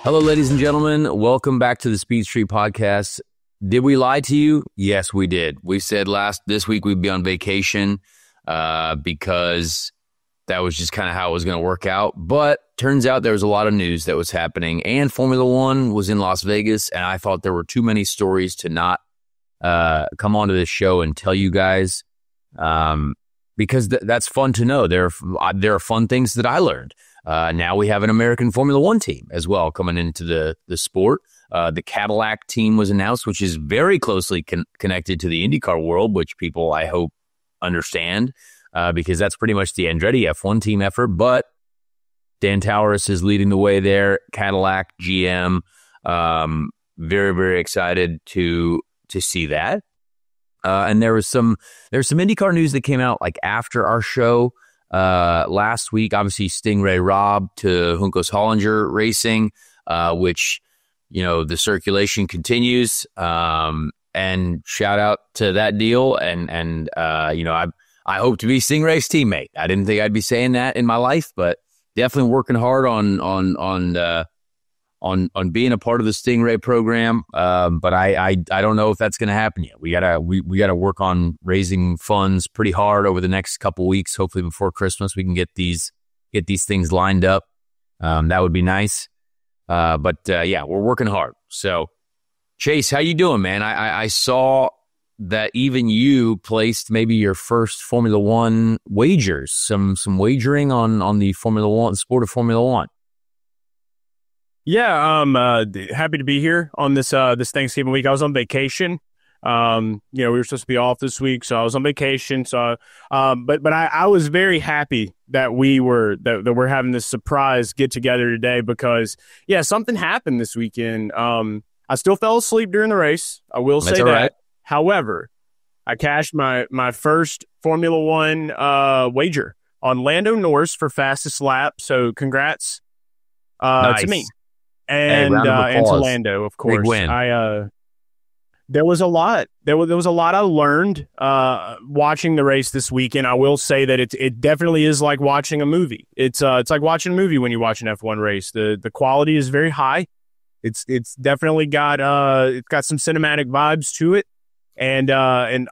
Hello, ladies and gentlemen. Welcome back to the Speed Street Podcast. Did we lie to you? Yes, we did. We said this week we'd be on vacation because that was just kind of how it was going to work out. But turns out there was a lot of news that was happening, and Formula One was in Las Vegas, and I thought there were too many stories to not come onto this show and tell you guys because that's fun to know. There are fun things that I learned. Now we have an American Formula One team as well coming into the sport. The Cadillac team was announced, which is very closely connected to the IndyCar world, which people, I hope, understand because that's pretty much the Andretti F1 team effort. But Dan Tauris is leading the way there. Cadillac, GM, very, very excited to see that. And there's some IndyCar news that came out like after our show. Last week, obviously Stingray Robb to Juncos Hollinger Racing, which, the circulation continues. And shout out to that deal. And I hope to be Stingray's teammate. I didn't think I'd be saying that in my life, but definitely working hard on being a part of the Stingray program. But I don't know if that's going to happen yet. We gotta work on raising funds pretty hard over the next couple weeks. Hopefully before Christmas, we can get these things lined up. That would be nice. But we're working hard. So Chase, how you doing, man? I saw that even you placed maybe your first Formula One wagers, some wagering on the Formula One, the sport of Formula One. Yeah, I'm happy to be here on this Thanksgiving week. I was on vacation. We were supposed to be off this week, so I was on vacation. So, but I was very happy that we're having this surprise get together today because something happened this weekend. I still fell asleep during the race. I will say that. Right. However, I cashed my first Formula One wager on Lando Norris for fastest lap. So congrats nice. To me. And to Lando, of course. Big win. There was a lot. There was a lot I learned watching the race this weekend. I will say that it definitely is like watching a movie. It's like watching a movie when you watch an F1 race. The quality is very high. It's definitely got some cinematic vibes to it, and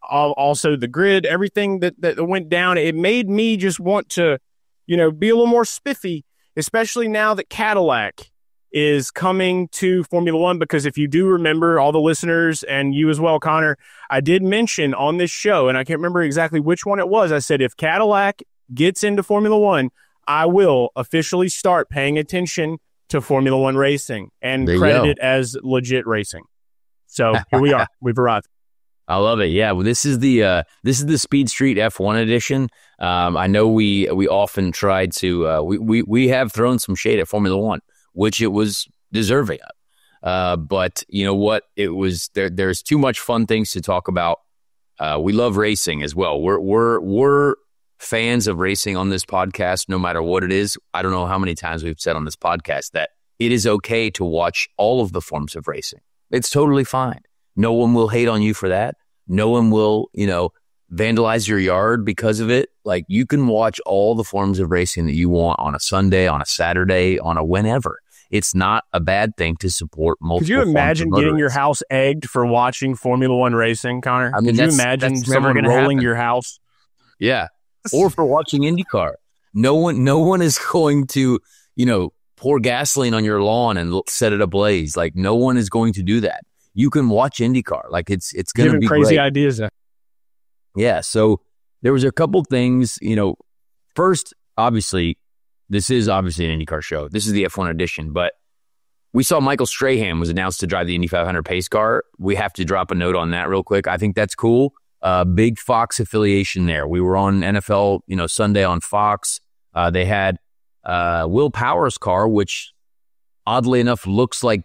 also the grid, everything that went down. It made me just want to, be a little more spiffy, especially now that Cadillac is coming to Formula One, because if you do remember, all the listeners and you as well, Connor, I did mention on this show, and I can't remember exactly which one it was. I said, if Cadillac gets into Formula One, I will officially start paying attention to Formula One racing and credit it as legit racing. So here we are. We've arrived. I love it. Yeah. Well, this is the Speed Street F1 edition. I know we often try to, we have thrown some shade at Formula One, which it was deserving of. But you know what? It was there's too much fun things to talk about. We love racing as well. We're fans of racing on this podcast, no matter what it is. I don't know how many times we've said on this podcast that it is okay to watch all of the forms of racing. It's totally fine. No one will hate on you for that. No one will, vandalize your yard because of it. Like, you can watch all the forms of racing that you want on a Sunday, on a Saturday, on a whenever. It's not a bad thing to support multiple. Could you imagine getting your house egged for watching Formula One racing, Connor? I mean, could you imagine someone rolling your house? Yeah. Or for watching IndyCar. No one is going to, pour gasoline on your lawn and set it ablaze. Like, no one is going to do that. You can watch IndyCar. Like, it's going to be crazy great. Ideas. Yeah. So there was a couple things, first, obviously, this is obviously an IndyCar show. This is the F1 edition, but we saw Michael Strahan was announced to drive the Indy 500 pace car. We have to drop a note on that real quick. I think that's cool. Big Fox affiliation there. We were on NFL, Sunday on Fox. They had Will Power's car, which oddly enough looks like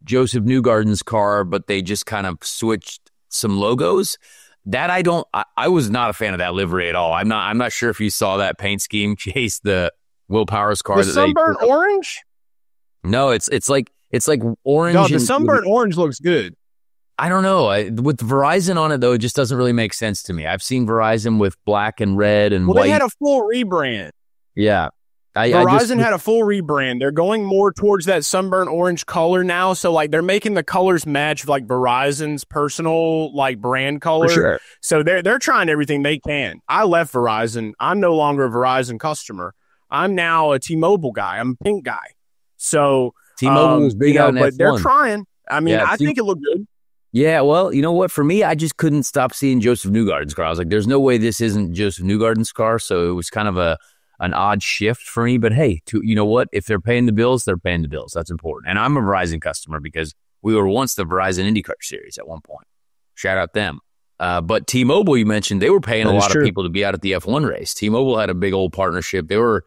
Joseph Newgarden's car, but they just kind of switched some logos. That I was not a fan of that livery at all. I'm not sure if you saw that paint scheme, Chase, the Will Power's car. The sunburnt orange? No, it's like orange. No, the sunburnt orange looks good. I don't know. With Verizon on it, though, it just doesn't really make sense to me. I've seen Verizon with black and red and white. Well, they had a full rebrand. Yeah. Verizon had a full rebrand. They're going more towards that sunburnt orange color now. So like they're making the colors match like Verizon's personal like brand color. For sure. So they're trying everything they can. I left Verizon. I'm no longer a Verizon customer. I'm now a T-Mobile guy. I'm a pink guy. So T-Mobile was big out in but F1. they're trying. I mean, I think it looked good. Yeah, well, you know what? For me, I just couldn't stop seeing Joseph Newgarden's car. I was like, there's no way this isn't Joseph Newgarden's car. So it was kind of an odd shift for me. But hey, you know what? If they're paying the bills, they're paying the bills. That's important. And I'm a Verizon customer because we were once the Verizon IndyCar series at one point. Shout out them. But T-Mobile, you mentioned, they were paying a lot of people to be out at the F1 race. T-Mobile had a big old partnership. They were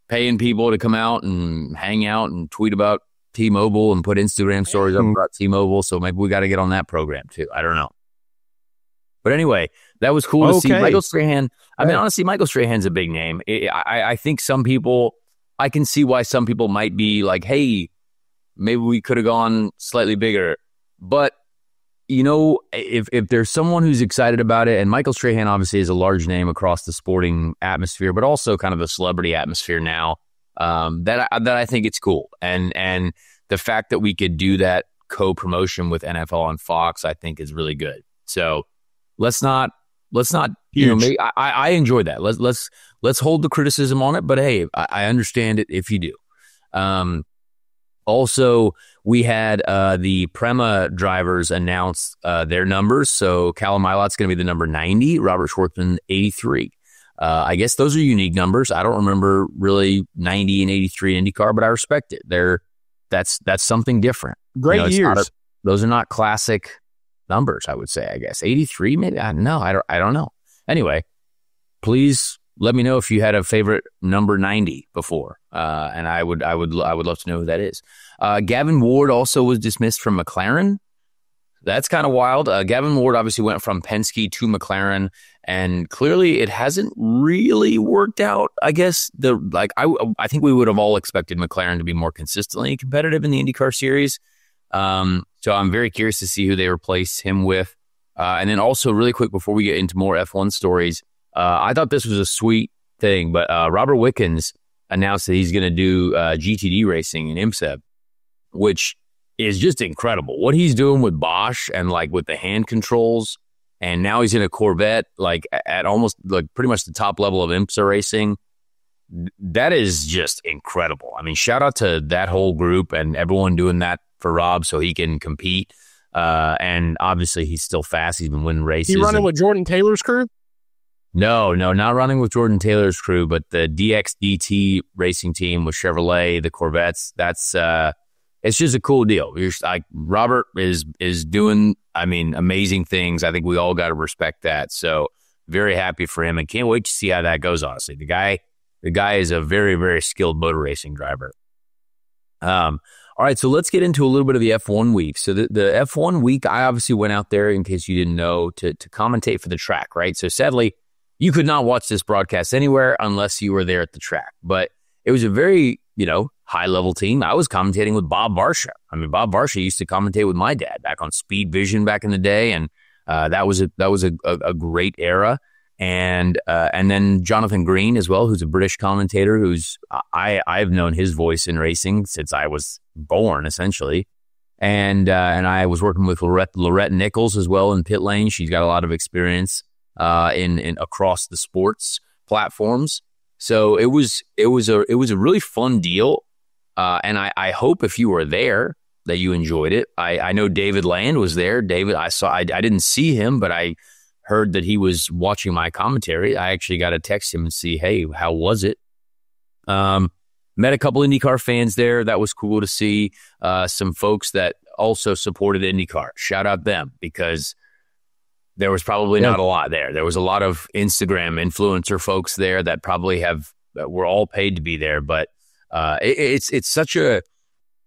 paying people to come out and hang out and tweet about T-Mobile and put Instagram stories up about T-Mobile. So maybe we got to get on that program too. I don't know. But anyway, that was cool to see. Michael Strahan. I mean, honestly, Michael Strahan's a big name. I think some people, I can see why some people might be like, hey, maybe we could have gone slightly bigger. But, you know, if there's someone who's excited about it, and Michael Strahan obviously is a large name across the sporting atmosphere, but also kind of the celebrity atmosphere now, that I think it's cool. And the fact that we could do that co-promotion with NFL on Fox, I think is really good. So let's not, you know, maybe, I enjoy that. Let's hold the criticism on it, but hey, I understand it if you do. Also, we had the Prema drivers announce their numbers. So Callum Ilot's going to be the number 90, Robert Schwartzman 83. I guess those are unique numbers. I don't remember really 90 and 83 IndyCar, but I respect it. That's something different. Great years. Those are not classic numbers, I would say. I guess 83, maybe. I don't know. Anyway, please let me know if you had a favorite number 90 before, and I would love to know who that is. Gavin Ward also was dismissed from McLaren. That's kind of wild. Gavin Ward obviously went from Penske to McLaren, and clearly it hasn't really worked out. I guess I think we would have all expected McLaren to be more consistently competitive in the IndyCar series. So I'm very curious to see who they replace him with. And then also really quick before we get into more F1 stories, I thought this was a sweet thing, but Robert Wickens announced that he's going to do GTD racing in IMSA, which is just incredible. What he's doing with Bosch and like with the hand controls, and now he's in a Corvette, like at almost like pretty much the top level of IMSA racing. That is just incredible. I mean, shout out to that whole group and everyone doing that for Rob so he can compete. And obviously he's still fast. He's been winning races. He running with Jordan Taylor's crew? No, not running with Jordan Taylor's crew, but the DXDT racing team with Chevrolet, the Corvettes, that's it's just a cool deal. Robert is doing, I mean, amazing things. I think we all got to respect that. So very happy for him and can't wait to see how that goes, honestly. The guy is a very, very skilled motor racing driver. All right, so let's get into a little bit of the F1 week. So the F1 week, I obviously went out there, in case you didn't know, to commentate for the track, right? So sadly, you could not watch this broadcast anywhere unless you were there at the track. But it was a very, high-level team. I was commentating with Bob Varsha. I mean, Bob Varsha used to commentate with my dad back on Speed Vision back in the day, and that was a great era. And then Jonathan Green as well, who's a British commentator, who's I've known his voice in racing since I was born, essentially. And I was working with Lorette Nichols as well in pit lane. She's got a lot of experience in across the sports platforms. So it was a really fun deal. And I hope if you were there that you enjoyed it. I know David Land was there. David, I didn't see him, but I heard that he was watching my commentary. I actually got to text him and see, hey, how was it? Met a couple IndyCar fans there. That was cool to see. Some folks that also supported IndyCar. Shout out them, because there was probably not a lot there. There was a lot of Instagram influencer folks there that probably were all paid to be there. But it's such a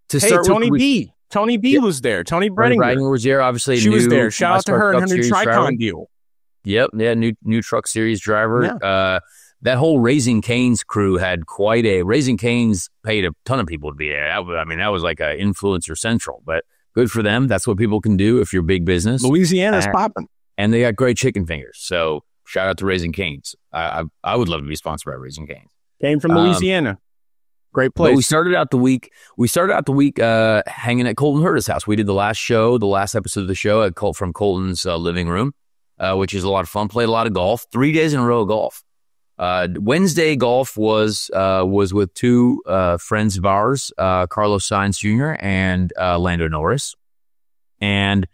Tony B. Tony B was there. Tony Brenninger was there. Obviously, she was there. Shout out to her and her new Tricon deal. Yep, yeah, new Truck Series driver. Yeah. That whole Raising Cane's crew had quite a... Raising Cane's paid a ton of people to be there. That was like a influencer central, but good for them. That's what people can do if you're big business. Louisiana's popping. And they got great chicken fingers. So shout out to Raising Cane's. I would love to be sponsored by Raising Cane's. Came from Louisiana. Great But place. we started out the week hanging at Colton Herta's house. We did the last episode of the show from Colton's living room, which is a lot of fun. Played a lot of golf. 3 days in a row of golf. Wednesday golf was with two friends of ours, Carlos Sainz Jr. and Lando Norris. And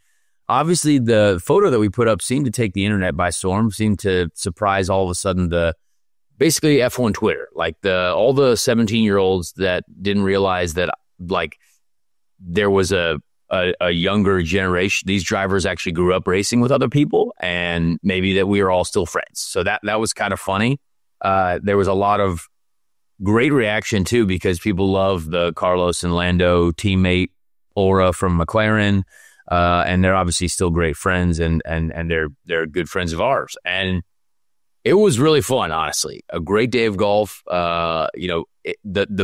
obviously the photo that we put up seemed to take the internet by storm, seemed to surprise all of a sudden basically F1 Twitter, like all the 17-year-olds that didn't realize that like there was a younger generation. These drivers actually grew up racing with other people, and maybe that we were all still friends. So that was kind of funny. There was a lot of great reaction too, because people love the Carlos and Lando teammate aura from McLaren, and they're obviously still great friends, and they're good friends of ours. And it was really fun, honestly. A great day of golf. The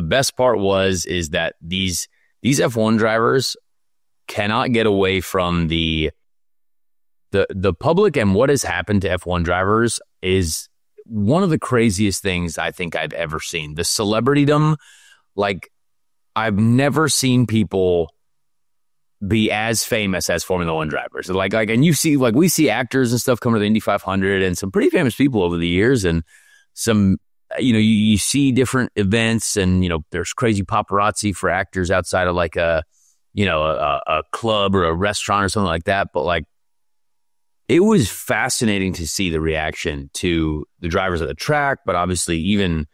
best part is that these F1 drivers cannot get away from the public, and what has happened to F1 drivers is one of the craziest things I think I've ever seen. The celebritydom, like I've never seen people be as famous as Formula One drivers. And you see, like we see actors and stuff come to the Indy 500 and some pretty famous people over the years, and some, you see different events, and, there's crazy paparazzi for actors outside of like a club or a restaurant or something like that. But like, it was fascinating to see the reaction to the drivers at the track, but obviously even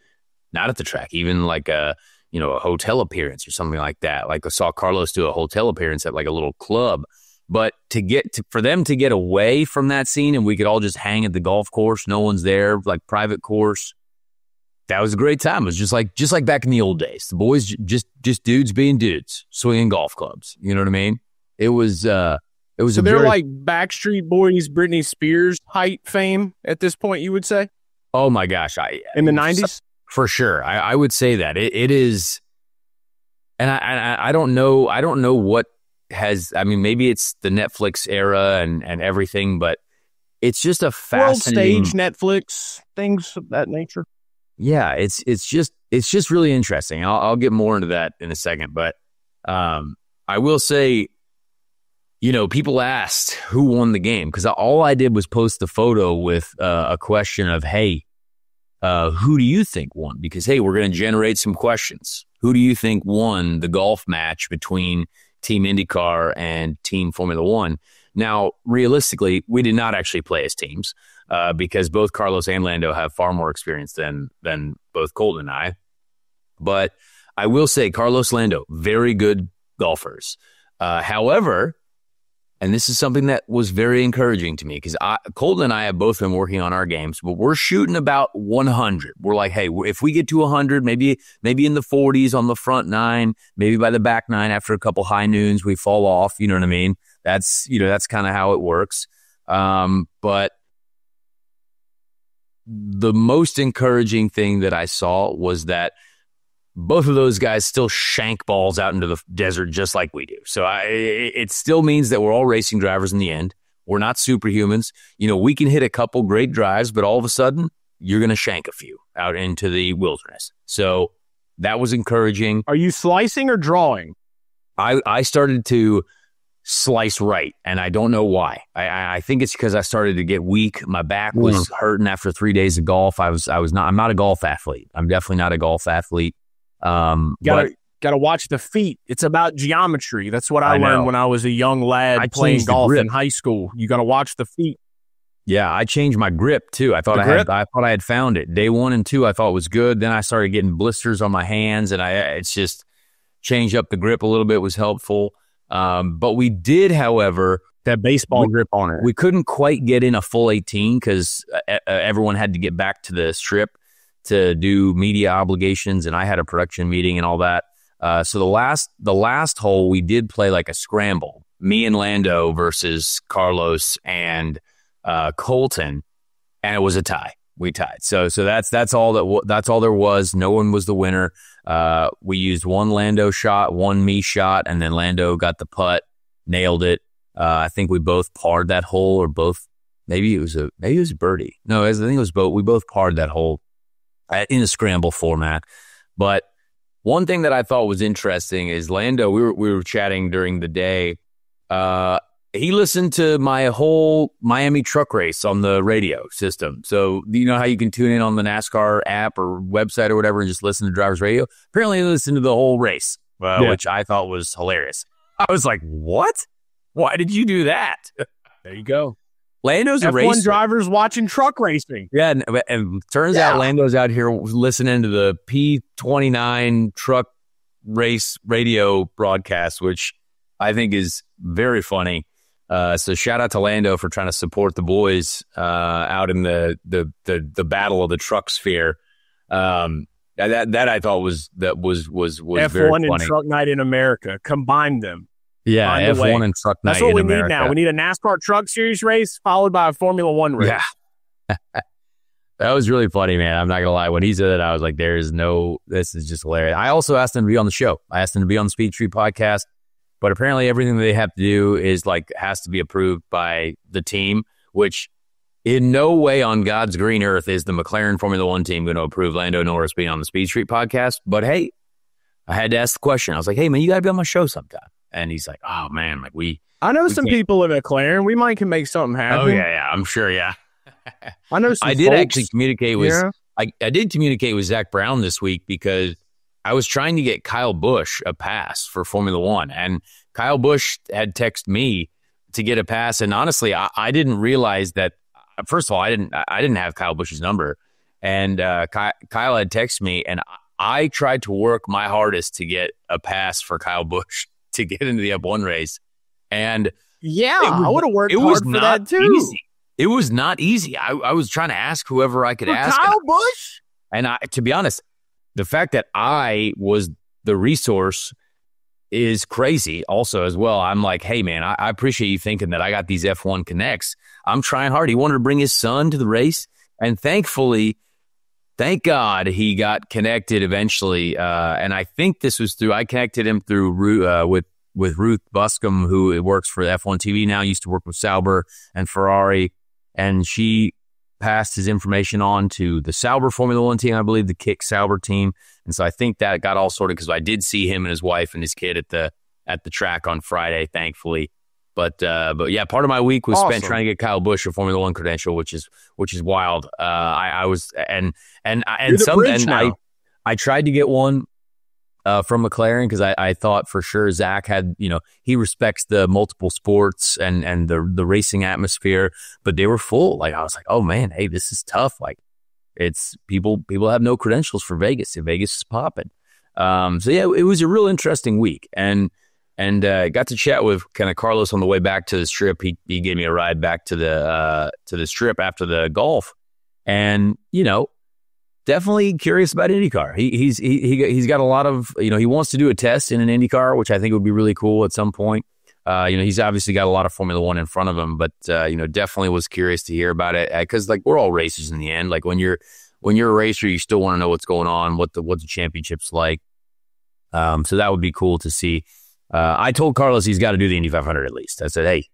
not at the track, even like a hotel appearance or something like that. Like I saw Carlos do a hotel appearance at like a little club. But for them to get away from that scene, and we could all just hang at the golf course, no one's there, like private course. That was a great time. It was just like back in the old days. The boys just dudes being dudes, swinging golf clubs. You know what I mean? It was So they're like Backstreet Boys, Britney Spears height fame at this point, you would say? Oh my gosh. In the 90s? For sure. I would say that. It is, and I don't know what has, maybe it's the Netflix era and everything, but it's just a fascinating world stage, Netflix, things of that nature. Yeah, it's just really interesting. I'll get more into that in a second, but I will say, people asked who won the game, because all I did was post the photo with a question of, hey, who do you think won? Because, hey, we're going to generate some questions. Who do you think won the golf match between Team IndyCar and Team Formula One? Now, realistically, we did not actually play as teams because both Carlos and Lando have far more experience than both Colton and I. But I will say Carlos, Lando, very good golfers. However, and this is something that was very encouraging to me, because Colton and I have both been working on our games, but we're shooting about 100. We're like, hey, if we get to 100, maybe in the 40s on the front nine, maybe by the back nine after a couple high noons, we fall off. You know what I mean? That's kind of how it works. But the most encouraging thing that I saw was that both of those guys still shank balls out into the desert just like we do. So it still means that we're all racing drivers in the end. We're not superhumans. We can hit a couple great drives, but all of a sudden, you're going to shank a few out into the wilderness. So that was encouraging. Are you slicing or drawing? I started to slice right, and I don't know why. I think it's because I started to get weak. My back was hurting after 3 days of golf. I'm not a golf athlete. I'm definitely not a golf athlete. Gotta watch the feet. It's about geometry. That's what I learned when I was a young lad playing golf in high school. You got to watch the feet. Yeah, I changed my grip too. I thought I had found it. Day 1 and 2, I thought it was good. Then I started getting blisters on my hands, and it's just changed up the grip a little bit was helpful. But we did, however, that baseball grip on it. We couldn't quite get in a full 18 because everyone had to get back to the strip to do media obligations, and I had a production meeting and all that. So the last hole we did play like a scramble, me and Lando versus Carlos and Colton, and it was a tie. We tied. So that's all there was. No one was the winner. We used one Lando shot, one me shot, and then Lando got the putt, nailed it. I think we both parred that hole, or both. Maybe it was a birdie. No, I think it was both. We both parred that hole in a scramble format. But one thing that I thought was interesting is Lando, we were chatting during the day. He listened to my whole Miami truck race on the radio system. So you know how you can tune in on the NASCAR app or website or whatever and just listen to driver's radio? Apparently he listened to the whole race, which I thought was hilarious. I was like, what? Why did you do that? There you go. Lando's a F1 racer. drivers watching truck racing. Yeah, and turns out Lando's out here listening to the P29 truck race radio broadcast, which I think is very funny. So shout out to Lando for trying to support the boys out in the battle of the truck sphere. That I thought was F1 very funny. and Truck Night in America. Combine them. Yeah, F1 and Truck Night in America. That's what we need now. We need a NASCAR Truck Series race followed by a Formula One race. Yeah. That was really funny, man. I'm not going to lie. When he said that, I was like, this is just hilarious. I also asked him to be on the show. I asked him to be on the Speed Tree podcast, but apparently everything that they have to do is has to be approved by the team, which in no way on God's green earth is the McLaren Formula One team going to approve Lando Norris being on the Speed Street podcast. But hey, I had to ask the question. I was like, hey, man, you got to be on my show sometime. And he's like, oh, man, I know some people in McLaren. We might can make something happen. Oh, yeah, I'm sure, yeah. I know some I did actually communicate with, I did communicate with Zach Brown this week because I was trying to get Kyle Busch a pass for Formula One. And Kyle Busch had texted me to get a pass. And honestly, I didn't realize that. First of all, I didn't have Kyle Busch's number. And Kyle had texted me, and I tried to work my hardest to get a pass for Kyle Busch to get into the F1 race. And I would have worked hard for that too. Easy. It was not easy. I was trying to ask whoever I could ask. Kyle Busch? And to be honest, the fact that I was the resource is crazy also as well. I'm like, hey, man, I appreciate you thinking that I got these F1 connects. I'm trying hard. He wanted to bring his son to the race. And thankfully, thank God he got connected eventually. And I think this was I connected him through with Ruth Buscom, who works for F1 TV now, used to work with Sauber and Ferrari. And she passed his information on to the Sauber Formula One team, I believe, the Kick Sauber team. And so I think that got all sorted because I did see him and his wife and his kid at the track on Friday, thankfully. But yeah, part of my week was spent trying to get Kyle Busch a Formula One credential, which is wild. I tried to get one from McLaren because I thought for sure Zach had, he respects the multiple sports and the racing atmosphere, but they were full. I was like, oh man, hey, this is tough. It's people have no credentials for Vegas. Vegas is popping. So yeah, it was a real interesting week, and got to chat with kind of Carlos on the way back to the strip. He gave me a ride back to the strip after the golf, and definitely curious about IndyCar. He's got a lot of, he wants to do a test in an IndyCar, which I think would be really cool at some point. He's obviously got a lot of Formula One in front of him, but definitely was curious to hear about it because we're all racers in the end. When you're a racer, you still want to know what's going on, what the championship's like. So that would be cool to see. I told Carlos he's got to do the Indy 500 at least. I said, hey,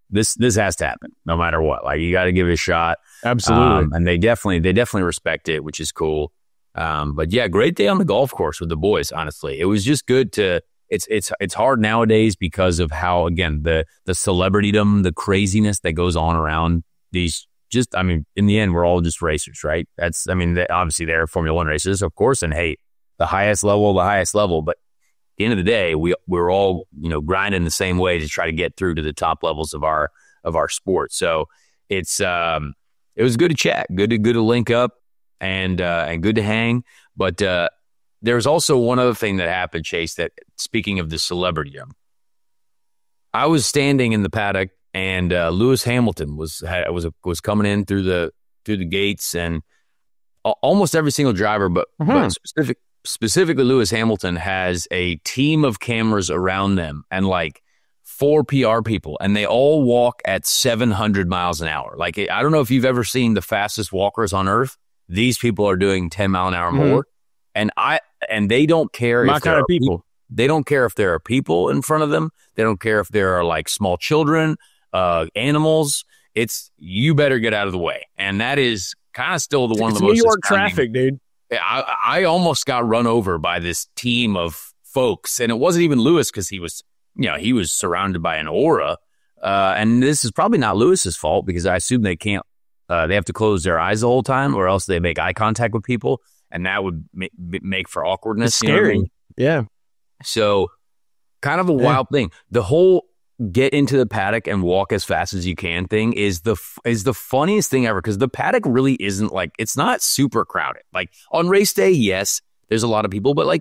this has to happen no matter what. You got to give it a shot. Absolutely. And they definitely respect it, which is cool. But yeah, great day on the golf course with the boys. Honestly, it was just good to. It's hard nowadays because of how, again, the celebritydom, the craziness that goes on around these. In the end, we're all just racers, right? Obviously they're Formula One racers, of course, and hey, the highest level. But at the end of the day, we're all grinding the same way to try to get through to the top levels of our sport. So it was good to chat, good to link up, and good to hang. But there's also one other thing that happened, Chase. That speaking of the celebrity, I was standing in the paddock, and Lewis Hamilton was coming in through the gates, and almost every single driver, but specifically Lewis Hamilton has a team of cameras around them, and 4 PR people, and they all walk at 700 miles an hour. I don't know if you've ever seen the fastest walkers on earth. These people are doing 10 mile an hour more. And they don't care if there are people. They don't care if there are people in front of them. They don't care if there are small children, animals. It's you better get out of the way. And that is kind of still one of the most New York traffic, dude. I almost got run over by this team of folks, and it wasn't even Lewis because he was surrounded by an aura. And this is probably not Lewis's fault because I assume they can't. They have to close their eyes the whole time, or else they make eye contact with people, and that would make for awkwardness. It's scary. You know what I mean? Yeah. So, kind of a wild thing. The whole get into the paddock and walk as fast as you can thing is the funniest thing ever, because the paddock really isn't it's not super crowded. Like on race day, yes, there's a lot of people, but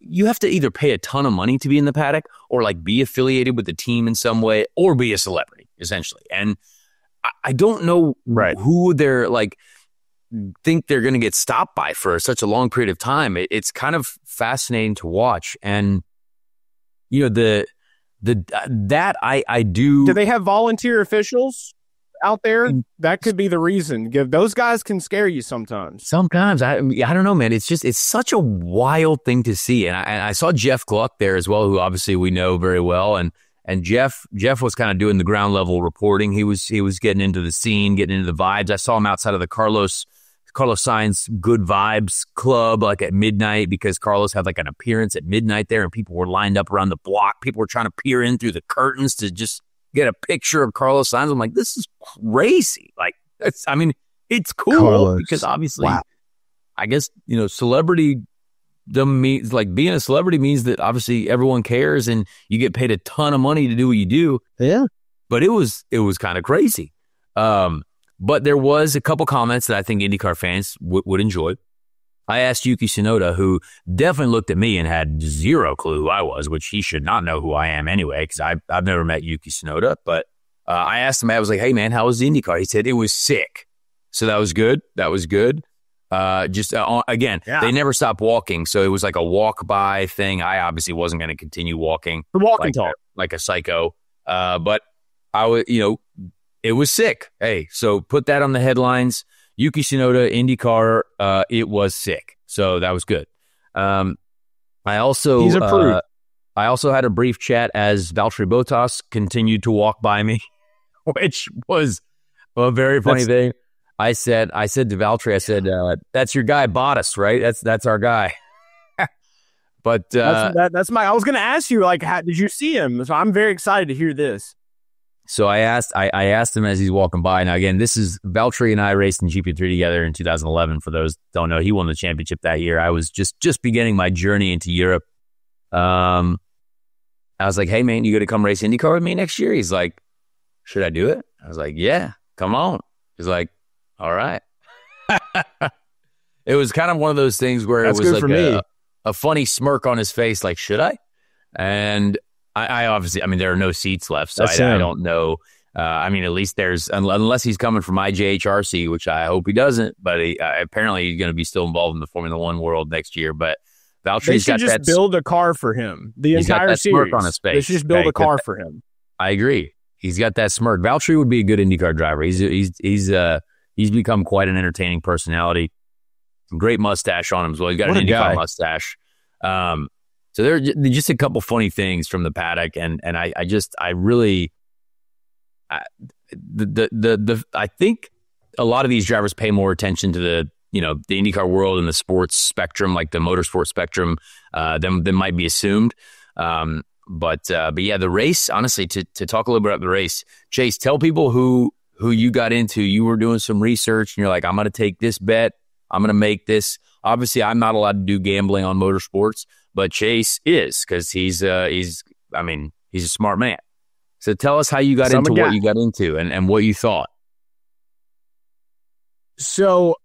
you have to either pay a ton of money to be in the paddock or be affiliated with the team in some way or be a celebrity, essentially. And I don't know who they're think they're going to get stopped by for such a long period of time. It's kind of fascinating to watch. And, I do. Do they have volunteer officials out there? That could be the reason. Those guys can scare you sometimes. Sometimes. I don't know, man. It's such a wild thing to see. And I saw Jeff Gluck there as well, who obviously we know very well. And Jeff was kind of doing the ground level reporting. He was getting into the scene, getting into the vibes. I saw him outside of the Carlos Sainz Good Vibes Club at midnight, because Carlos had an appearance at midnight there, and people were lined up around the block. People were trying to peer in through the curtains to just get a picture of Carlos Sainz. I'm like, this is crazy. It's cool Carlos. Because obviously, I guess, celebrity means being a celebrity means that obviously everyone cares and you get paid a ton of money to do what you do. Yeah. But it was kind of crazy. But there was a couple comments that I think IndyCar fans would enjoy. I asked Yuki Tsunoda, who definitely looked at me and had zero clue who I was, which he should not know who I am anyway, because I've never met Yuki Tsunoda. But I asked him, I was like, hey, man, how was the IndyCar? He said it was sick. So that was good. Again, they never stopped walking. So it was like a walk-by thing. I obviously wasn't going to continue walking. The walking talk. Like a psycho. But I was, it was sick. Hey, so put that on the headlines. Yuki Tsunoda, IndyCar, it was sick. So that was good. He's approved. I also had a brief chat as Valtteri Bottas continued to walk by me, which was a very funny thing. I said to Valtteri, that's your guy Bottas, right? That's our guy. But that's I was going to ask you, how did you see him? So I'm very excited to hear this. So I asked him as he's walking by. Now, again, this is Valtteri and I raced in GP3 together in 2011. For those who don't know, he won the championship that year. I was just beginning my journey into Europe. I was like, hey, man, you going to come race IndyCar with me next year? He's like, should I do it? I was like, yeah, come on. He's like, all right. It was kind of one of those things where it was a funny smirk on his face, like, should I? And I obviously, there are no seats left, so I don't know. At least there's, unless he's coming from IJHRC, which I hope he doesn't, but apparently he's going to be still involved in the Formula One world next year. But Valtteri's got that. They should just build a car for him. The entire series. On his face. They should just build a car for him. I agree. He's got that smirk. Valtteri would be a good IndyCar driver. He's become quite an entertaining personality. Great mustache on him as well. He's got an IndyCar mustache. So there are just a couple funny things from the paddock, and I think a lot of these drivers pay more attention to the IndyCar world and the sports spectrum, like the motorsport spectrum, than might be assumed. But yeah, the race, honestly, to talk a little bit about the race, Chase, tell people who you got into. You were doing some research, and you're like, I'm going to take this bet. I'm going to make this. Obviously, I'm not allowed to do gambling on motorsports, but Chase is, because he's a smart man. So tell us how you got into what you got into and what you thought. So,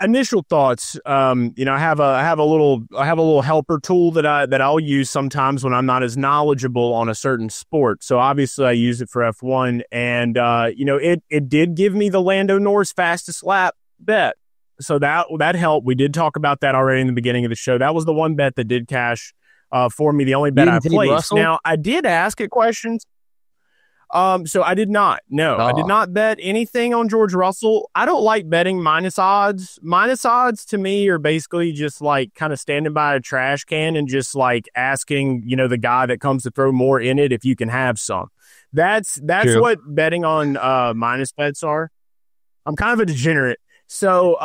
initial thoughts. I have a little helper tool that I'll use sometimes when I'm not as knowledgeable on a certain sport. So obviously I use it for F1, and it did give me the Lando Norris fastest lap bet. So that helped. We did talk about that already in the beginning of the show. That was the one bet that did cash for me. The only bet I placed. Now I did ask it questions. So I did not. No, I did not bet anything on George Russell. I don't like betting minus odds. Minus odds to me are basically just kind of standing by a trash can and just asking, the guy that comes to throw more in it if you can have some. That's True. What betting on minus bets are. I'm kind of a degenerate. So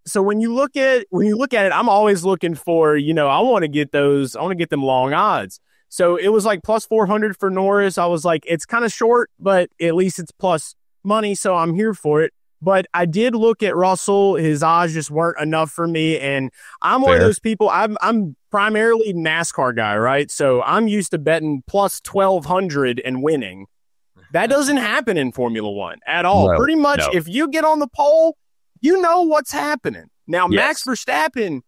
So when you look at it, I'm always looking for, I want to get them long odds. So it was like plus 400 for Norris. I was like, it's kind of short, but at least it's plus money, so I'm here for it. But I did look at Russell. His odds just weren't enough for me, and I'm one of those people. I'm primarily NASCAR guy, right? So I'm used to betting plus 1,200 and winning. That doesn't happen in Formula One at all. No, Pretty much, if you get on the pole, you know what's happening. Now, Max Verstappen,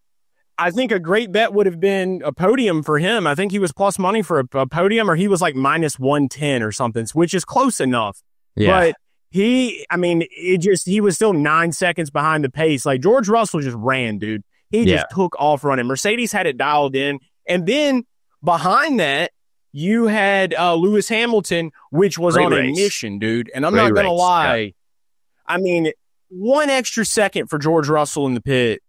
I think a great bet would have been a podium for him. I think he was plus money for a podium, or he was like minus 110 or something, which is close enough. Yeah. But he was still 9 seconds behind the pace. Like, George Russell just ran, dude. He just took off running. Mercedes had it dialed in. And then behind that, you had Lewis Hamilton, which was on a mission, dude. And I'm not going to lie. Yeah. I mean, 1 extra second for George Russell in the pit.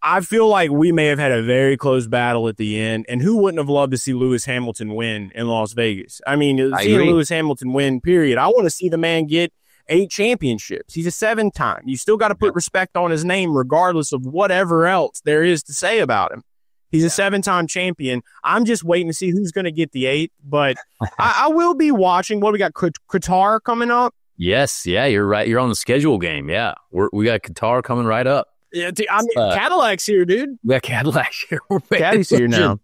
I feel like we may have had a very close battle at the end, and who wouldn't have loved to see Lewis Hamilton win in Las Vegas? I mean, seeing Lewis Hamilton win, period. I want to see the man get 8 championships. He's a 7-time. You still got to put respect on his name regardless of whatever else there is to say about him. He's a 7-time champion. I'm just waiting to see who's going to get the 8th, but I will be watching. What we got, Qatar coming up? Yes, yeah, you're right. You're on the schedule game, yeah. We got Qatar coming right up. Yeah, I mean, Cadillac's here, dude. We got Cadillac here. Caddy's here now.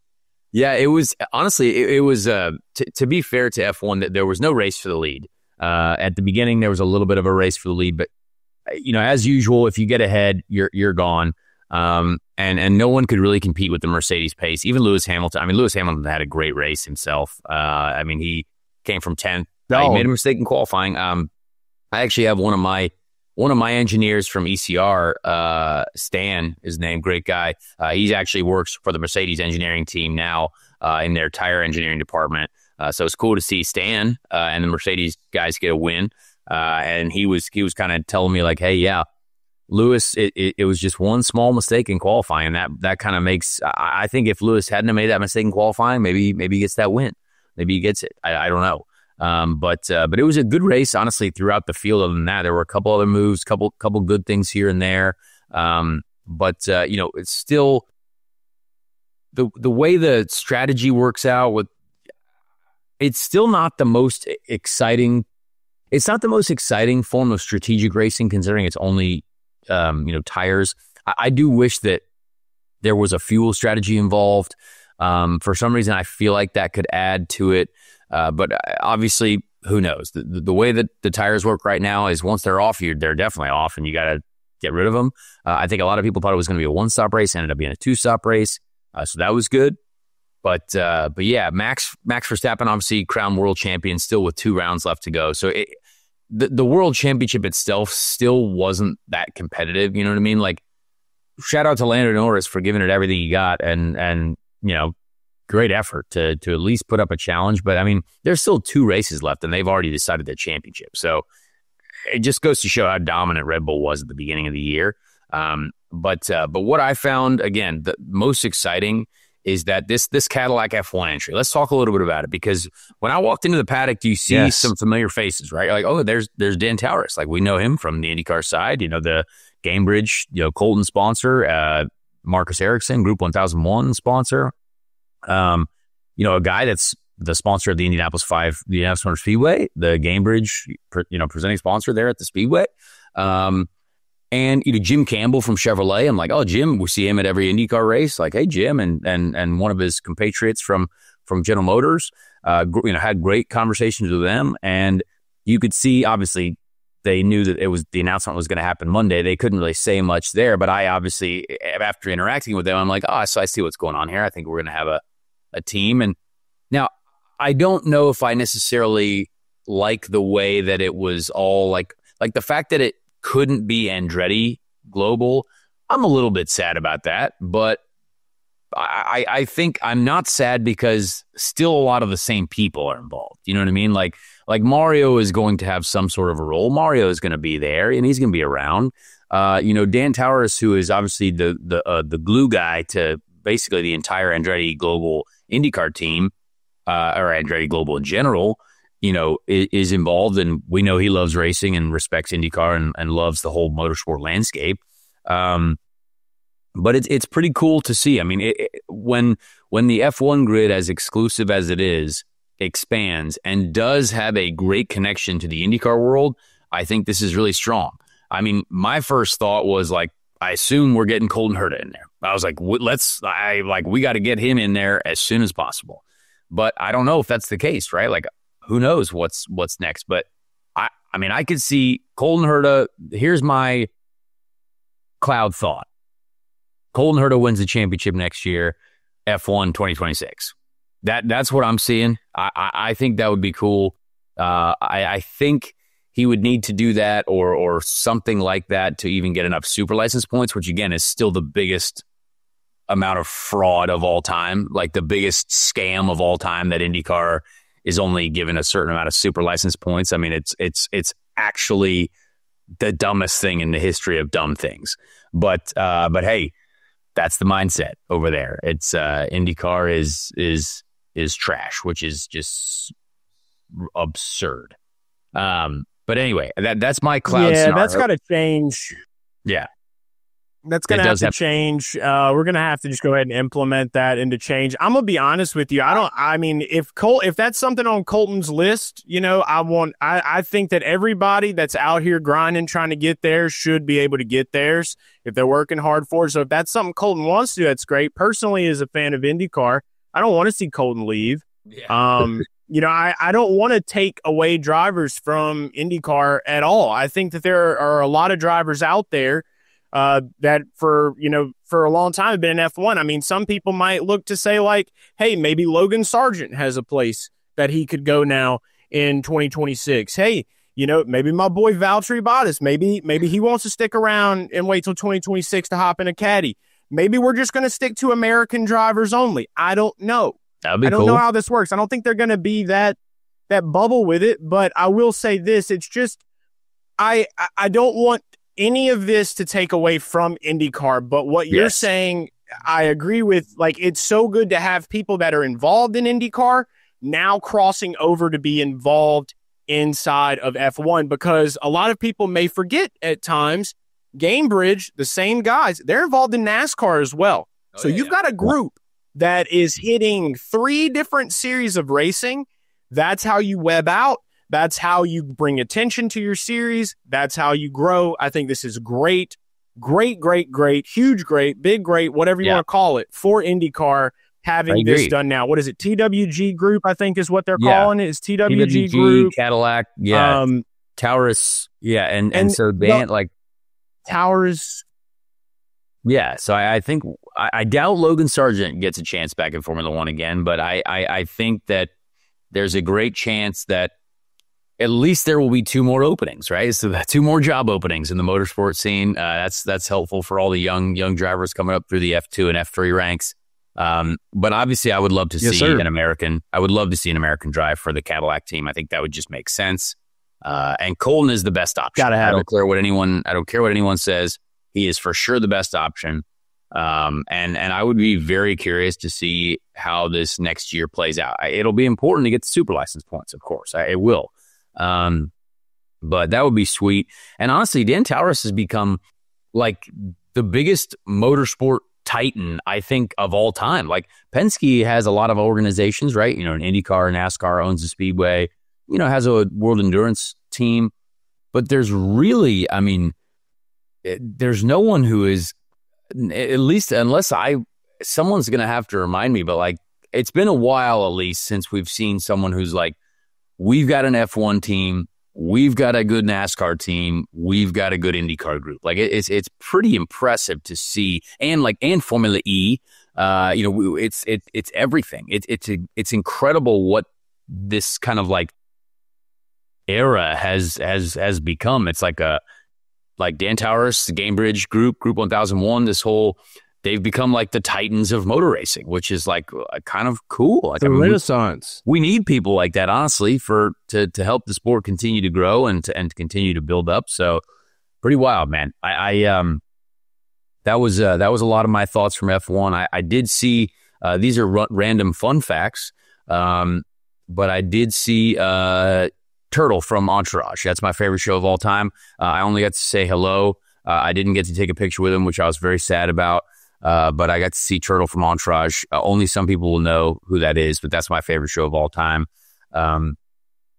Yeah, it was, honestly, it was, to be fair to F1, there was no race for the lead. At the beginning, there was a little bit of a race for the lead, but, as usual, if you get ahead, you're gone. And no one could really compete with the Mercedes pace. Even Lewis Hamilton. I mean, Lewis Hamilton had a great race himself. He came from 10th. He made a mistake in qualifying. I actually have one of my engineers from ECR, Stan, his name, great guy. He actually works for the Mercedes engineering team now in their tire engineering department. So it's cool to see Stan and the Mercedes guys get a win. And he was kind of telling me like, hey, yeah, Lewis, it was just one small mistake in qualifying. That kind of makes, I think if Lewis hadn't have made that mistake in qualifying, maybe he gets that win. Maybe he gets it. I don't know. But it was a good race, honestly, throughout the field. Other than that, there were a couple other moves, couple good things here and there. It's still the way the strategy works out it's still not the most exciting. It's not the most exciting form of strategic racing, considering it's only, tires. I do wish that there was a fuel strategy involved. For some reason, I feel like that could add to it. But obviously, who knows? The way that the tires work right now is once they're off, they're definitely off, and you got to get rid of them. I think a lot of people thought it was going to be a 1-stop race, ended up being a 2-stop race, so that was good. But yeah, Max Verstappen, obviously crowned world champion, still with 2 rounds left to go. So the world championship itself still wasn't that competitive. You know what I mean? Like, shout out to Lando Norris for giving it everything he got, and great effort to at least put up a challenge. But I mean, there's still 2 races left, and they've already decided their championship. So it just goes to show how dominant Red Bull was at the beginning of the year. But what I found, again, the most exciting is that this Cadillac F1 entry. Let's talk a little bit about it, because when I walked into the paddock, you see some familiar faces, right? You're like, oh, there's Dan Tauris. Like, we know him from the IndyCar side. The Cambridge, Colton sponsor, Marcus Ericsson, Group 1001 sponsor. A guy that's the sponsor of the Indianapolis Motor Speedway, the Cambridge, presenting sponsor there at the Speedway. And Jim Campbell from Chevrolet. I'm like, oh, Jim, we see him at every IndyCar race. Like, hey, Jim, and one of his compatriots from General Motors, had great conversations with them. And you could see, obviously, they knew that the announcement was going to happen Monday. They couldn't really say much there, but I obviously, after interacting with them, I'm like, oh, so I see what's going on here. I think we're going to have a team. And now, I don't know if I necessarily like the way that it was all like the fact that it couldn't be Andretti Global. I'm a little bit sad about that, but I think I'm not sad because still a lot of the same people are involved. You know what I mean? Like Mario is going to have some sort of a role. Mario is going to be there, and he's going to be around. Dan Tauris, who is obviously the glue guy to basically the entire Andretti Global IndyCar team, or Andretti Global in general, is involved, and we know he loves racing and respects IndyCar and loves the whole motorsport landscape. But it's pretty cool to see. I mean, when the F1 grid, as exclusive as it is, expands and does have a great connection to the IndyCar world, I think this is really strong. I mean, my first thought was like, I assume we're getting Colton Herta in there. I was like, we got to get him in there as soon as possible. But I don't know if that's the case, right? Like, who knows what's next? But I mean, I could see Colton Herta. Here's my cloud thought. Colton Herta wins the championship next year, F1 2026. That's what I'm seeing. I think that would be cool. I think he would need to do that or something like that to even get enough super license points, which again is still the biggest amount of fraud of all time, like the biggest scam of all time, that IndyCar is only given a certain amount of super license points. I mean, it's actually the dumbest thing in the history of dumb things. But hey, that's the mindset over there. It's IndyCar is trash, which is just absurd. But anyway, that's my cloud scenario. That's got to change. Yeah. That's going to have to change. We're going to have to just go ahead and implement that into change. I'm going to be honest with you. I mean, if that's something on Colton's list, you know, I think that everybody that's out here grinding, trying to get theirs should be able to get theirs if they're working hard for it. So if that's something Colton wants to do, that's great. Personally, as a fan of IndyCar, I don't want to see Colton leave. Yeah. You know, I don't want to take away drivers from IndyCar at all. I think that there are a lot of drivers out there that for a long time have been in F1. I mean, some people might look to say like, hey, maybe Logan Sargent has a place that he could go now in 2026. Hey, you know, maybe my boy Valtteri Bottas, maybe he wants to stick around and wait till 2026 to hop in a caddy. Maybe we're just going to stick to American drivers only. I don't know. That'd be I don't cool. know how this works. I don't think they're going to be that bubble with it, but I will say this. It's just, I don't want any of this to take away from IndyCar, but what you're saying, I agree with. Like, it's so good to have people that are involved in IndyCar now crossing over to be involved inside of F1, because a lot of people may forget at times, Gamebridge, the same guys, they're involved in NASCAR as well. So you've got a group that is hitting 3 different series of racing. That's how you web out. That's how you bring attention to your series. That's how you grow. I think this is great, huge great, big great, whatever you want to call it, for IndyCar having this done now. What is it? TWG Group, I think is what they're calling it. It's TWG Group. Cadillac, Taurus, and so Towers. Yeah, so I think I doubt Logan Sargent gets a chance back in Formula One again, but I think that there's a great chance that at least there will be 2 more openings, right? So 2 more job openings in the motorsport scene. That's helpful for all the young drivers coming up through the F2 and F3 ranks. But obviously, I would love to see an American. I would love to see an American drive for the Cadillac team. I think that would just make sense. And Colton is the best option. I don't care what anyone says. He is for sure the best option. And I would be very curious to see how this next year plays out. It'll be important to get the super license points, of course. It will. But that would be sweet. And honestly, Dan Taurus has become like the biggest motorsport titan, I think, of all time. Like, Penske has a lot of organizations, right? You know, an IndyCar, NASCAR owns a speedway, you know, has a World Endurance team. But there's really, I mean, there's no one who is, at least unless someone's going to have to remind me, but like, it's been a while at least since we've seen someone who's like, we've got an F1 team, we've got a good NASCAR team, we've got a good IndyCar group. Like, it's pretty impressive to see, and Formula E, you know, it's everything. It's incredible what this kind of like era has become. It's like Dan Taurus, the Gamebridge Group 1001, they've become like the titans of motor racing, which is like kind of cool. Like, the Renaissance. We need people like that, honestly, to help the sport continue to grow and to continue to build up. So pretty wild, man. That was a lot of my thoughts from F1. I did see these are random fun facts, but I did see Turtle from Entourage. That's my favorite show of all time. I only got to say hello. I didn't get to take a picture with him, which I was very sad about. But I got to see Turtle from Entourage. Only some people will know who that is, but that's my favorite show of all time. A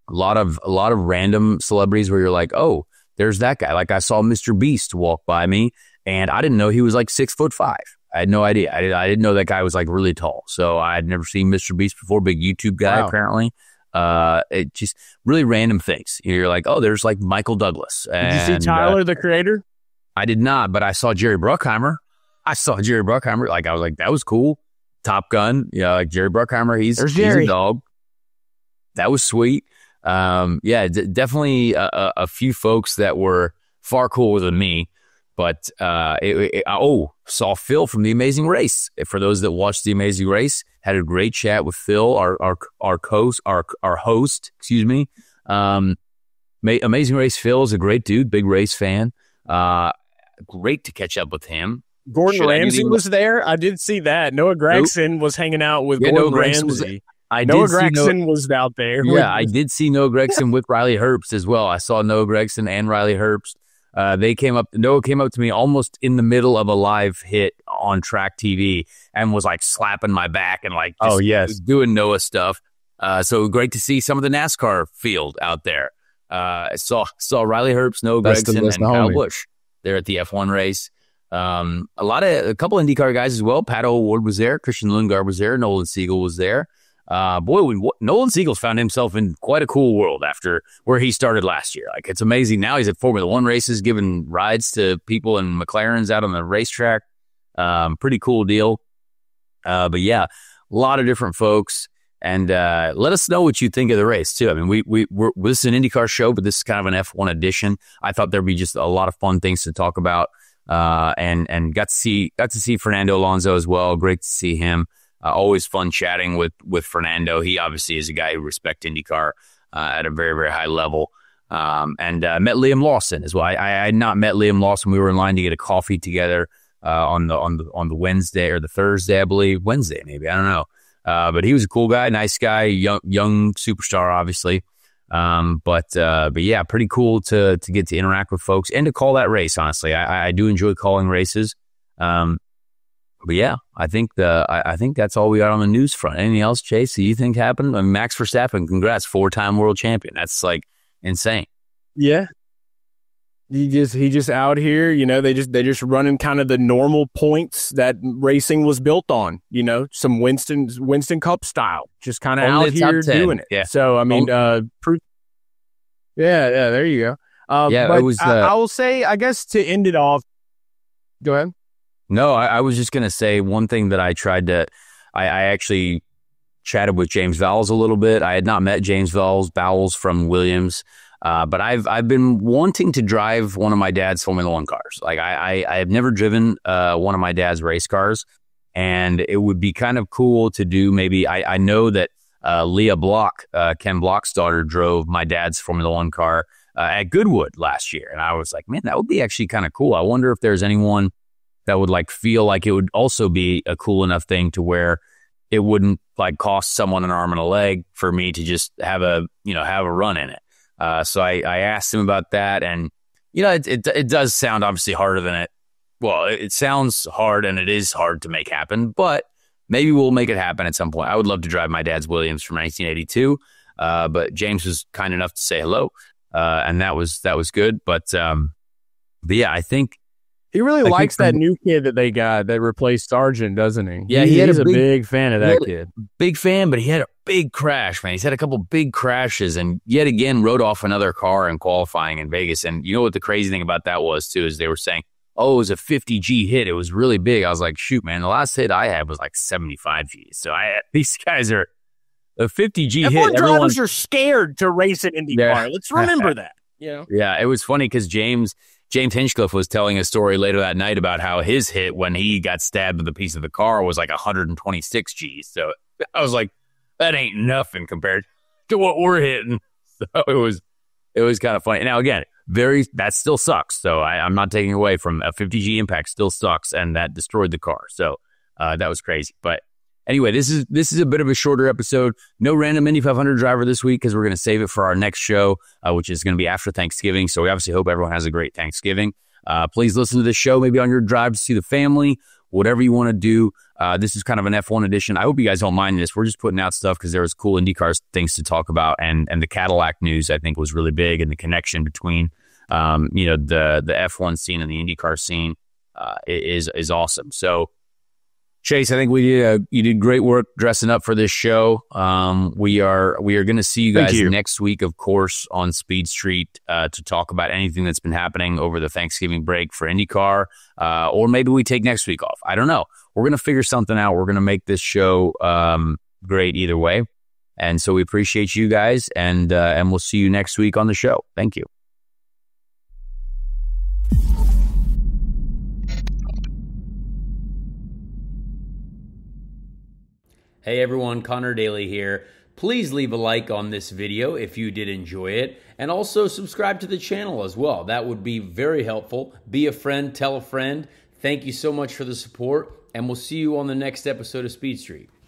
lot of random celebrities where you're like, oh, there's that guy. Like I saw Mr. Beast walk by me, and I didn't know he was like 6'5". I had no idea. I didn't know that guy was like really tall. So I had never seen Mr. Beast before. Big YouTube guy, apparently. It just really random things. You're like, oh, there's like Michael Douglas. Did you see Tyler, the Creator? I did not, but I saw Jerry Bruckheimer. Like I was like, that was cool. Top Gun, like Jerry Bruckheimer. He's a dog. That was sweet. Definitely a few folks that were far cooler than me. But saw Phil from The Amazing Race. For those that watched The Amazing Race, had a great chat with Phil, our host. Excuse me. Amazing Race Phil is a great dude, big race fan. Great to catch up with him. Gordon Ramsay was there. I did see that. Noah Gregson was hanging out with Gordon Ramsay. Noah Gregson was out there. Yeah, I did see Noah Gregson with Riley Herbst as well. I saw Noah Gregson and Riley Herbst. Noah came up to me almost in the middle of a live hit on Track TV and was like slapping my back and like doing Noah stuff. So great to see some of the NASCAR field out there. Saw Riley Herbst, Noah Gregson, and Kyle Busch there at the F1 race. A couple IndyCar guys as well. Pato O'Ward was there. Christian Lundgaard was there. Nolan Siegel was there. Nolan Siegel's found himself in quite a cool world after where he started last year. Like, it's amazing. Now he's at Formula One races, giving rides to people in McLarens out on the racetrack. Pretty cool deal. But yeah, a lot of different folks. And let us know what you think of the race too. I mean, this is an IndyCar show, but this is kind of an F1 edition. I thought there'd be just a lot of fun things to talk about. And got to see Fernando Alonso as well. Great to see him. Always fun chatting with Fernando. He obviously is a guy who respects IndyCar at a very, very high level. And met Liam Lawson as well. I had not met Liam Lawson. We were in line to get a coffee together on the Wednesday or the Thursday, I believe. Wednesday, maybe. I don't know. But he was a cool guy, nice guy, young superstar, obviously. But yeah, pretty cool to get to interact with folks and to call that race. Honestly, I do enjoy calling races. But yeah, I think that's all we got on the news front. Anything else, Chase, that you think happened? I mean, Max Verstappen, congrats, 4-time world champion. That's like insane. Yeah. He just out here, they just running kind of the normal points that racing was built on, some Winston Cup style, just kind of out here doing it. Yeah. So, I mean, proof. Yeah, there you go. But it was, I will say, I guess to end it off, go ahead. No, I was just going to say one thing that I actually chatted with James Vowles a little bit. I had not met James Vowles from Williams. But I've been wanting to drive one of my dad's Formula One cars. Like I have never driven one of my dad's race cars, and it would be kind of cool to do. Maybe I know that Leah Block, Ken Block's daughter, drove my dad's Formula One car at Goodwood last year, and I was like, man, that would be actually kind of cool. I wonder if there's anyone that would like feel like it would also be a cool enough thing to where it wouldn't like cost someone an arm and a leg for me to just have a run in it. So I asked him about that, and it does sound obviously harder than it. Well, it sounds hard, and it is hard to make happen, but maybe we'll make it happen at some point. I would love to drive my dad's Williams from 1982, but James was kind enough to say hello, and that was good. But yeah, I think he really likes that new kid that they got that replaced Sargent, doesn't he? Yeah, he's a big fan of that kid. Big fan, but he had a big crash, man. He's had a couple big crashes and yet again rode off another car in qualifying in Vegas. And you know what the crazy thing about that was, too, is they were saying, oh, it was a 50G hit. It was really big. I was like, shoot, man, the last hit I had was like 75G. So these guys are a 50G hit. Drivers are scared to race at IndyCar. Let's remember that. Yeah, it was funny because James Hinchcliffe was telling a story later that night about how his hit when he got stabbed with a piece of the car was like 126 Gs. So I was like, that ain't nothing compared to what we're hitting. So it was kind of funny. Now, again, that still sucks. So I'm not taking away from a 50G impact still sucks, and that destroyed the car. So that was crazy. But anyway, this is a bit of a shorter episode. No random Indy 500 driver this week because we're going to save it for our next show, which is going to be after Thanksgiving. So we obviously hope everyone has a great Thanksgiving. Please listen to this show maybe on your drive to see the family whatever you want to do. This is kind of an F1 edition. I hope you guys don't mind this. We're just putting out stuff because there was cool IndyCar things to talk about, and the Cadillac news I think was really big, and the connection between the F1 scene and the IndyCar scene is awesome. So Chase, I think you did great work dressing up for this show. We are going to see you guys next week, of course, on Speed Street to talk about anything that's been happening over the Thanksgiving break for IndyCar, or maybe we take next week off. I don't know. We're going to figure something out. We're going to make this show great either way. And so we appreciate you guys, and we'll see you next week on the show. Thank you. Hey everyone, Connor Daly here. Please leave a like on this video if you did enjoy it, and also subscribe to the channel as well. That would be very helpful. Be a friend, tell a friend. Thank you so much for the support, and we'll see you on the next episode of Speed Street.